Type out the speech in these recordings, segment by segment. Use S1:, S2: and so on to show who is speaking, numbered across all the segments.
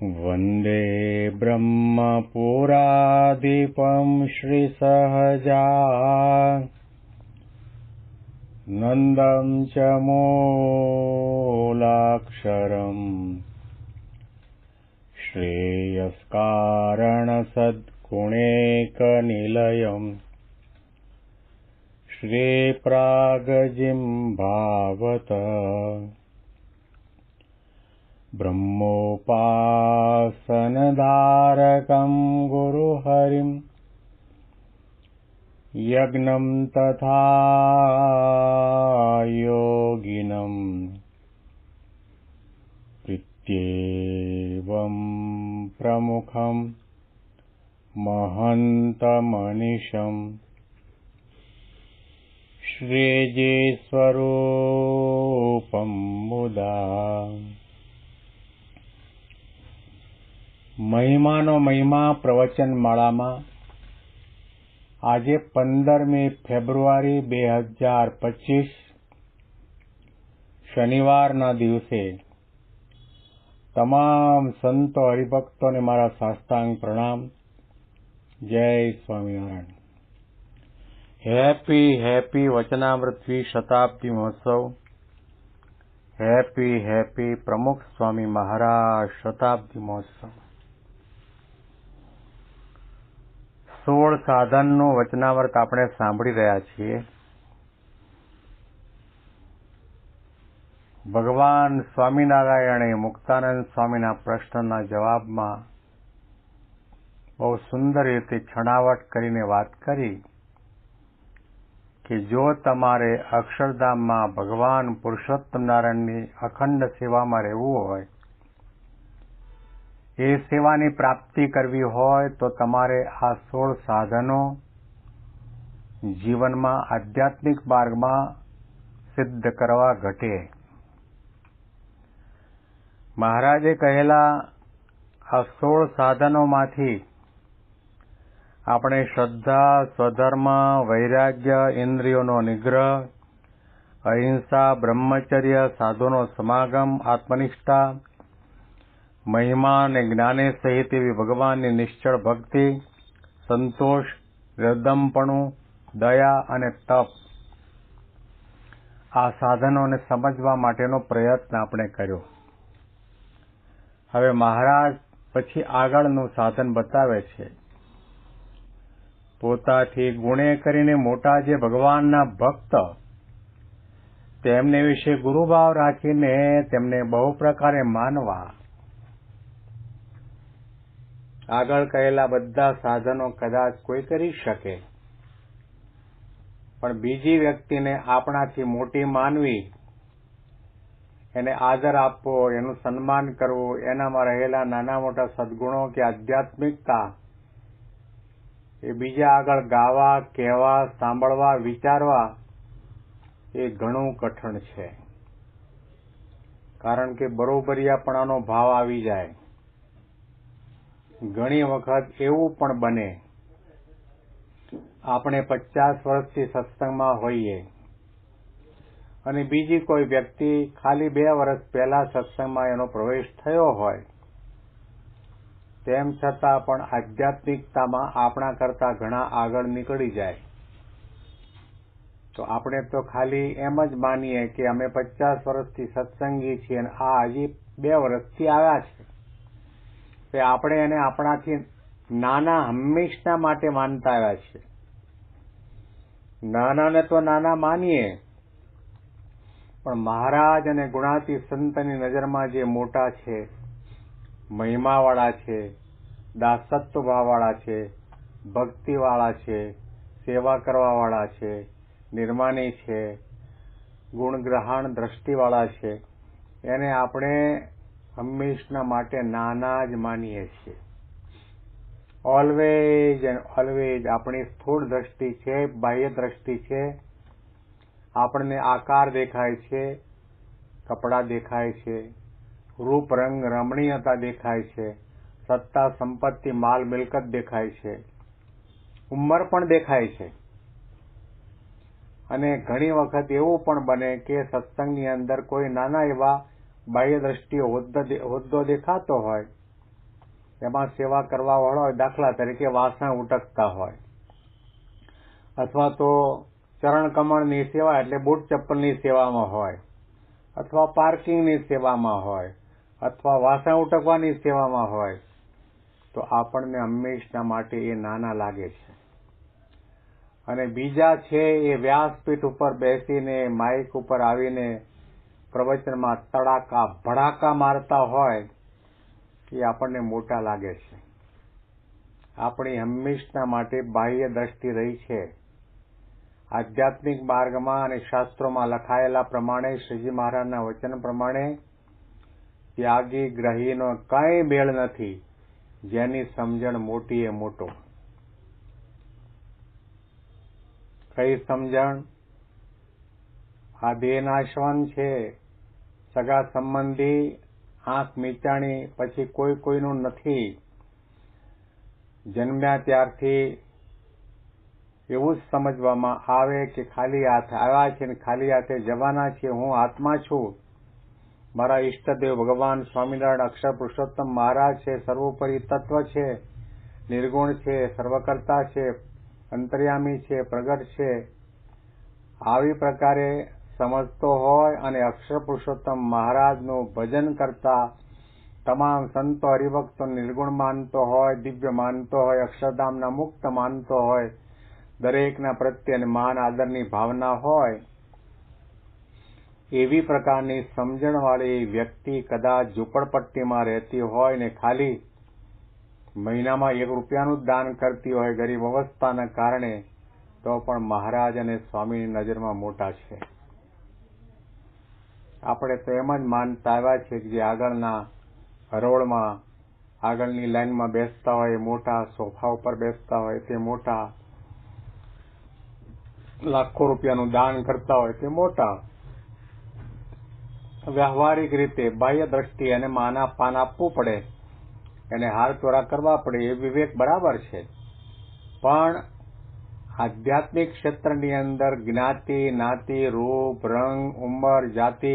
S1: वन्दे ब्रह्मपुराधिपं श्रीसहजानन्दं च मूलाक्षरम् श्रेयस्कारणसद्गुणैकनिलयम् श्रीप्रागजिह्वावत ब्रह्मोपासनधारकं गुरुहरिं यज्ञं तथा योगिनं प्रीत्येवं प्रमुखं महन्तमनिशम् श्रीजीस्वरूपं मुदा મહિમાનો મહિમા પ્રવચન માળામાં આજે 15મી ફેબ્રુઆરી 2025 શનિવારના દિવસે તમામ સંતો હરિભક્તોને મારા સાષ્ટાંગ પ્રણામ. જય સ્વામિનારાયણ. હેપી વચનામૃત શતાબ્દી મહોત્સવ. હેપી પ્રમુખ સ્વામી મહારાજ શતાબ્દી મહોત્સવ. 16 સાધનનું વચનામૃત આપણે સાંભળી રહ્યા છીએ. ભગવાન સ્વામિનારાયણે મુક્તાનંદ સ્વામીના પ્રશ્નના જવાબમાં બહુ સુંદર રીતે છણાવટ કરીને વાત કરી કે જો તમારે અક્ષરધામમાં ભગવાન પુરુષોત્તમ નારાયણની અખંડ સેવામાં રહેવું હોય, એ સેવાની પ્રાપ્તિ કરવી હોય તો તમારે આ 16 સાધનો જીવનમાં આધ્યાત્મિક માર્ગમાં સિદ્ધ કરવા ઘટે. મહારાજે કહેલા આ 16 સાધનોમાંથી આપણે શ્રદ્ધા, સ્વધર્મ, વૈરાગ્ય, ઇન્દ્રિયોનો નિગ્રહ, અહિંસા, બ્રહ્મચર્ય, સાધુનો સમાગમ, આત્મનિષ્ઠા, મહિમા અને જ્ઞાને સહિત એવી ભગવાનની નિશ્ચળ ભક્તિ, સંતોષ, હૃદયપણું, દયા અને તપ, આ સાધનોને સમજવા માટેનો પ્રયત્ન આપણે કર્યો. હવે મહારાજ પછી આગળનું સાધન બતાવે છે. પોતાથી ગુણે કરીને મોટા જે ભગવાનના ભક્ત, તેમને વિશે ગુરુભાવ રાખીને તેમને બહુ પ્રકારે માનવા. આગળ કહેલા બધા સાધનો કદાચ કોઈ કરી શકે, પણ બીજી વ્યક્તિને આપણાથી મોટી માનવી, એને આદર આપવો, એનું સન્માન કરવું, એનામાં રહેલા નાના મોટા સદગુણો કે આધ્યાત્મિકતા એ બીજા આગળ ગાવા, કહેવા, સાંભળવા, વિચારવા એ ઘણું કઠણ છે. કારણ કે બરોબરિયાપણાનો ભાવ આવી જાય. ઘણી વખત એવું પણ બને, આપણે 50 વર્ષથી સત્સંગમાં હોઈએ અને બીજી કોઈ વ્યક્તિ ખાલી 2 વર્ષ પહેલા સત્સંગમાં એનો પ્રવેશ થયો હોય, તેમ છતાં પણ આધ્યાત્મિકતામાં આપણા કરતા ઘણા આગળ નીકળી જાય. તો આપણે તો ખાલી એમ જ માનીએ કે અમે 50 વર્ષથી સત્સંગી છીએ અને આ હજી 2 વર્ષથી આવ્યા છે. આપણે એને આપણાથી નાના હંમેશના માટે માનતા આવ્યા છીએ. નાનાને તો નાના માનીએ, પણ મહારાજ અને ગુણાતી સંતની નજરમાં જે મોટા છે, મહિમાવાળા છે, દાસત્વભાવવાળા છે, ભક્તિવાળા છે, સેવા કરવાવાળા છે, નિર્માની છે, ગુણગ્રહણ દ્રષ્ટિવાળા છે, એને આપણે હંમેશના માટે નાના જ માનીએ છીએ. ઓલવેઝ એન્ડ ઓલવેઝ આપણી સ્થૂળ દ્રષ્ટિ છે, બાહ્ય દ્રષ્ટિ છે, આપણને આકાર દેખાય છે, કપડાં દેખાય છે, રૂપ રંગ રમણીયતા દેખાય છે, સત્તા સંપત્તિ માલ મિલકત દેખાય છે, ઉંમર પણ દેખાય છે. અને ઘણી વખત એવું પણ બને કે સત્સંગની અંદર કોઈ નાના એવા બાહ્ય દ્રષ્ટિએ હોદ્દો દેખાતો હોય, એમાં સેવા કરવા વાળો હોય, દાખલા તરીકે વાસણ ઉટકતા હોય, અથવા તો ચરણ કમળની સેવા એટલે બૂટ ચપ્પલની સેવામાં હોય, અથવા પાર્કિંગની સેવામાં હોય, અથવા વાસણ ઉટકવાની સેવામાં હોય, તો આપણને હંમેશા માટે એ નાના લાગે છે. અને બીજા છે એ વ્યાસપીઠ ઉપર બેસીને માઇક ઉપર આવીને પ્રવચનમાં તડાકા ભડાકા મારતા હોય એ આપણને મોટા લાગે છે. આપણી હંમેશા માટે બાહ્ય દ્રષ્ટિ રહી છે. આધ્યાત્મિક માર્ગમાં અને શાસ્ત્રોમાં લખાયેલા પ્રમાણે, શ્રીજી મહારાજના વચન પ્રમાણે, ત્યાગી ગ્રહીનો કંઈ મેળ નથી, જેની સમજણ મોટી એ મોટો. કઈ સમજણ? આ દેહ નાશવાન છે. સગા સંબંધી આંખ મીચાણી પછી કોઈનું નથી. જન્મ્યા ત્યારથી એવું જ સમજવામાં આવે કે ખાલી હાથે આવ્યા છે ને ખાલી હાથે જવાના છે. હું આત્મા છું. મારા ઈષ્ટદેવ ભગવાન સ્વામિનારાયણ અક્ષર પુરુષોત્તમ મહારાજ છે, સર્વોપરી તત્વ છે, નિર્ગુણ છે, સર્વકર્તા છે, અંતર્યામી છે, પ્રગટ છે. આવી પ્રકારે સમજતો હોય અને અક્ષર પુરુષોત્તમ મહારાજનું ભજન કરતા તમામ સંતો હરિભક્તો નિર્ગુણ માનતો હોય, દિવ્ય માનતો હોય, અક્ષરધામના મુક્ત માનતો હોય, દરેકના પ્રત્યે માન આદરની ભાવના હોય, એવી પ્રકારની સમજણવાળી વ્યક્તિ કદાચ ઝૂંપડપટ્ટીમાં રહેતી હોય ને ખાલી મહિનામાં 1 રૂપિયાનું જ દાન કરતી હોય ગરીબ અવસ્થાના કારણે, તો પણ મહારાજ અને સ્વામીની નજરમાં મોટા છે. આપણે તો એમ જ માનતા આવ્યા છે કે જે આગળના હરોળમાં આગળની લાઈનમાં બેસતા હોય, મોટા સોફા ઉપર બેસતા હોય તે મોટા, લાખો રૂપિયાનું દાન કરતા હોય તે મોટા. વ્યવહારિક રીતે બાહ્ય દ્રષ્ટિએ એને માન પાન આપવું પડે, એને હાર તોરા કરવા પડે, એ વિવેક બરાબર છે. પણ આધ્યાત્મિક ક્ષેત્રની અંદર જ્ઞાતિ, નાતિ, રૂપ, રંગ, ઉંમર, જાતિ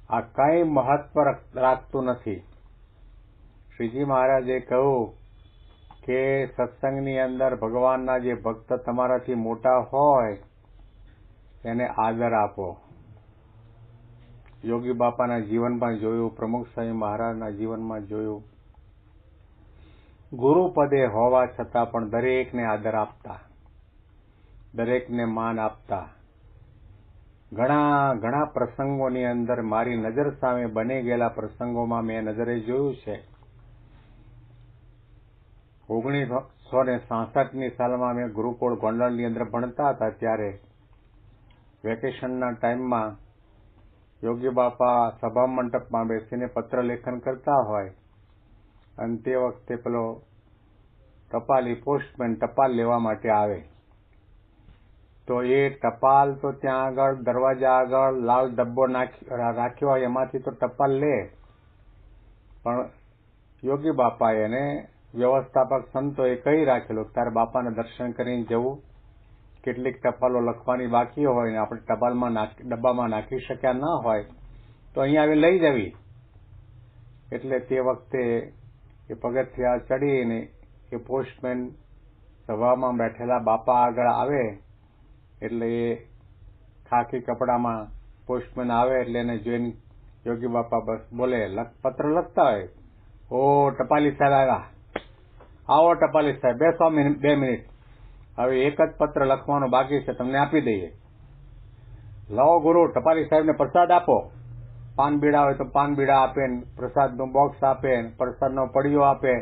S1: આ કંઈ મહત્વ રાખતું નથી. શ્રીજી મહારાજે કહ્યું કે સત્સંગની અંદર ભગવાનના જે ભક્ત તમારાથી મોટા હોય એને આદર આપો. યોગી બાપાના જીવનમાં જોયું, પ્રમુખ સ્વામી મહારાજના જીવનમાં જોયું. ગુરુપદે હોવા છતાં પણ દરેકને આદર આપતા, દરેકને માન આપતા. ઘણા ઘણા પ્રસંગોની અંદર મારી નજર સામે બની ગયેલા પ્રસંગોમાં મેં નજરે જોયું છે. 1966ની સાલમાં મેં ગુરુકુળ ગોંડલની અંદર ભણતા હતા ત્યારે વેકેશનના ટાઈમમાં યોગી બાપા સભા મંડપમાં બેસીને પત્ર લેખન કરતા હોય અને તે વખતે પેલો ટપાલી પોસ્ટમેન ટપાલ લેવા માટે આવે, તો એ ટપાલ તો ત્યાં આગળ દરવાજા આગળ લાલ ડબ્બો રાખ્યો હોય એમાંથી તો ટપાલ લે, પણ યોગી બાપાએ એને વ્યવસ્થાપક સંતોએ કહી રાખેલું તારે બાપાને દર્શન કરીને જવું. કેટલીક ટપાલો લખવાની બાકી હોય ને આપણે ડબ્બામાં નાખી શક્યા ના હોય તો અહીંયા આવી લઈ જવી. એટલે તે વખતે એ પગથિયા ચડીને એ પોસ્ટમેન સભામાં બેઠેલા બાપા આગળ આવે એટલે એ ખાખી કપડામાં પોસ્ટમેન આવે એટલે એને જોઈને યોગી બાપા બસ બોલે, પત્ર લખતા હોય, ઓ ટપાલી સાહેબ આવ્યા, આવો ટપાલી સાહેબ, બેસો 2 મિનિટ, હવે એક જ પત્ર લખવાનો બાકી છે, તમને આપી દઈએ. લાવો ગુરુ, ટપાલી સાહેબને પ્રસાદ આપો. પાન બીડા હોય તો પાન બીડા આપે, પ્રસાદનું બોક્સ આપે, પ્રસાદનો પડિયો આપે.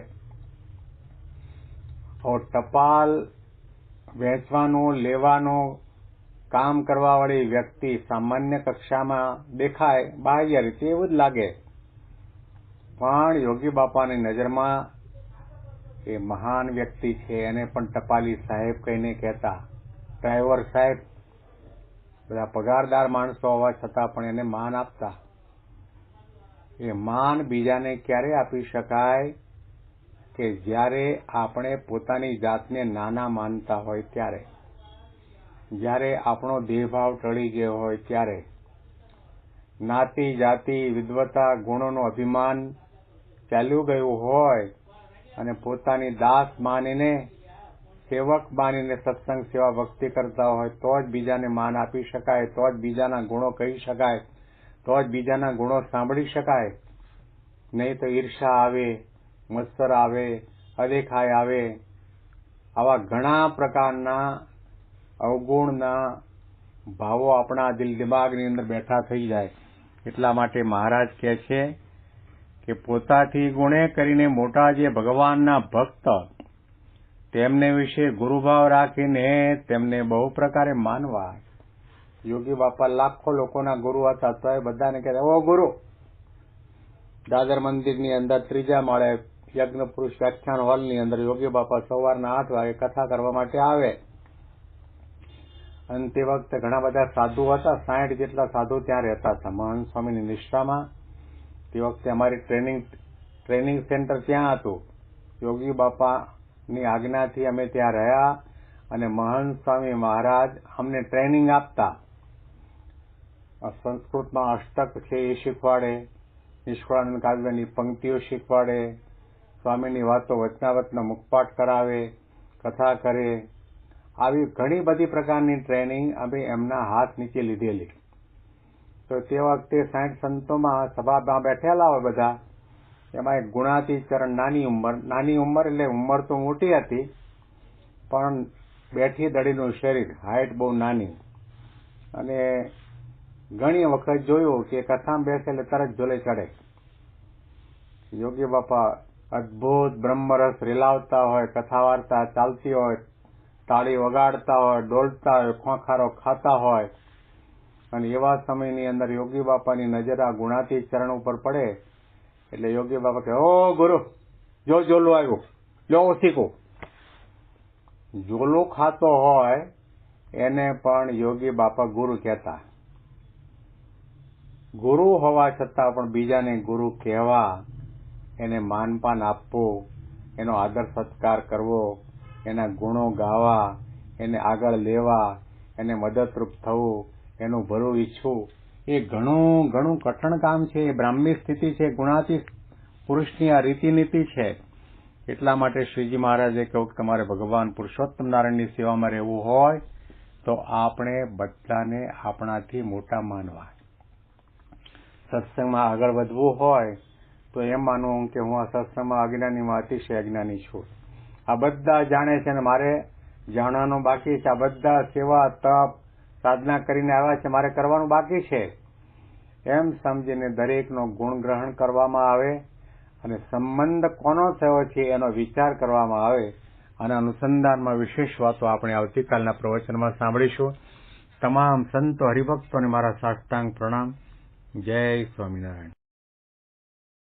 S1: ટપાલ વેચવાનું, લેવાનું કામ કરવાવાળી વ્યક્તિ સામાન્ય કક્ષામાં દેખાય, બાહ્ય રીતે એવું જ લાગે, પણ યોગી બાપાની નજરમાં એ મહાન વ્યક્તિ છે. એને પણ ટપાલી સાહેબ કહીને કહેતા, ડ્રાઈવર સાહેબ, બધા પગારદાર માણસો હોવા છતાં પણ એને માન આપતા. એ માન બીજાને ક્યારે આપી શકાય કે જ્યારે આપણે પોતાની જાતને નાના માનતા હોય ત્યારે, જ્યારે આપણો દેહભાવ ટળી ગયો હોય ત્યારે, જ્ઞાતિ, જાતિ, વિદ્વતા, ગુણોનું અભિમાન ચાલ્યું ગયું હોય અને પોતાની દાસ માનીને, સેવક માનીને સત્સંગ સેવા ભક્તિ કરતા હોય તો જ બીજાને માન આપી શકાય, તો જ બીજાના ગુણો કહી શકાય, તો જ બીજાના ગુણો સાંભળી શકાય. નહીં તો ઈર્ષા આવે, મત્સર આવે, અદેખાઈ આવે, આવા ઘણા પ્રકારના અવગુણના ભાવો આપણા દિલ દિમાગની અંદર બેઠા થઈ જાય. એટલા માટે મહારાજ કહે છે કે પોતાથી ગુણે કરીને મોટા જે ભગવાનના ભક્ત, તેમને વિશે ગુરુભાવ રાખીને તેમને બહુ પ્રકારે માનવા. યોગી બાપા લાખો લોકોના ગુરુ હતા, તો એ બધાને કહેતા, ઓ ગુરુ. દાદર મંદિરની અંદર 3જા માળે યજ્ઞ પુરુષ વ્યાખ્યાન હોલની અંદર યોગી બાપા સવારના 8 વાગે કથા કરવા માટે આવે. અને તે વખતે ઘણા બધા સાધુ હતા, 60 જેટલા સાધુ ત્યાં રહેતા હતા મહંત સ્વામીની નિષ્ઠામાં. તે વખતે અમારી ટ્રેનિંગ સેન્ટર ત્યાં હતું. યોગી બાપાની આજ્ઞાથી અમે ત્યાં રહ્યા અને મહંત સ્વામી મહારાજ અમને ટ્રેનિંગ આપતા. સંસ્કૃતમાં અષ્ટક છે એ શીખવાડે, નિષ્કળાનંદ કાવ્યની પંક્તિઓ શીખવાડે, સ્વામીની વાતો વચનાવતનો મુખપાઠ કરાવે, કથા કરે. આવી ઘણી બધી પ્રકારની ટ્રેનિંગ અમે એમના હાથ નીચે લીધેલી. તો તે વખતે 60 સંતોમાં સભામાં બેઠેલા હોય બધા, એમાં એક ગુણાતીચરણ, નાની ઉંમર એટલે ઉંમર તો મોટી હતી, પણ બેઠી દડીનું શરીર, હાઈટ બહુ નાની. અને ઘણી વખત જોયું કે કથામાં બેસે એટલે તરત ઝોલે ચડે. યોગી બાપા અદભુત બ્રહ્મરસ રેલાવતા હોય, કથા વાર્તા ચાલતી હોય, તાળી વગાડતા હોય, ડોલતા હોય, ખોખારો ખાતા હોય. અને એવા સમયની અંદર યોગી બાપાની નજર આ ગુણાતીત ચરણ ઉપર પડે એટલે યોગી બાપા કહે, ઓ ગુરુ, જો જોલું આવ્યું, લો શીખું. જોલું ખાતો હોય એને પણ યોગી બાપા ગુરુ કહેતા. ગુરુ હોવા છતાં પણ બીજાને ગુરુ કહેવા, એને માનપાન આપવું, એનો આદર સત્કાર કરવો, એના ગુણો ગાવા, એને આગળ લેવા, એને મદદરૂપ થવું, એનું ભલું ઈચ્છવું, એ ઘણું કઠણ કામ છે. એ બ્રાહ્મી સ્થિતિ છે, ગુણાતીત પુરુષની આ રીતિનીતિ છે. એટલા માટે શ્રીજી મહારાજે કહ્યું કે તમારે ભગવાન પુરુષોત્તમ નારાયણની સેવામાં રહેવું હોય તો આપણે બધાને આપણાથી મોટા માનવા. સત્સંગમાં આગળ વધવું હોય તો એમ માનવું કે હું આ સત્સંગમાં અજ્ઞાનીમાં અતિશય અજ્ઞાની છું. આ બધા જાણે છે અને મારે જાણવાનું બાકી છે. આ બધા સેવા, તપ, સાધના કરીને આવ્યા છે, મારે કરવાનું બાકી છે. એમ સમજીને દરેકનો ગુણ ગ્રહણ કરવામાં આવે અને સંબંધ કોનો થયો છે એનો વિચાર કરવામાં આવે. અને અનુસંધાનમાં વિશેષ વાતો આપણે આવતીકાલના પ્રવચનમાં સાંભળીશું. તમામ સંતો હરિભક્તોને મારા સાષ્ટાંગ પ્રણામ. જય સ્વામિનારાયણ.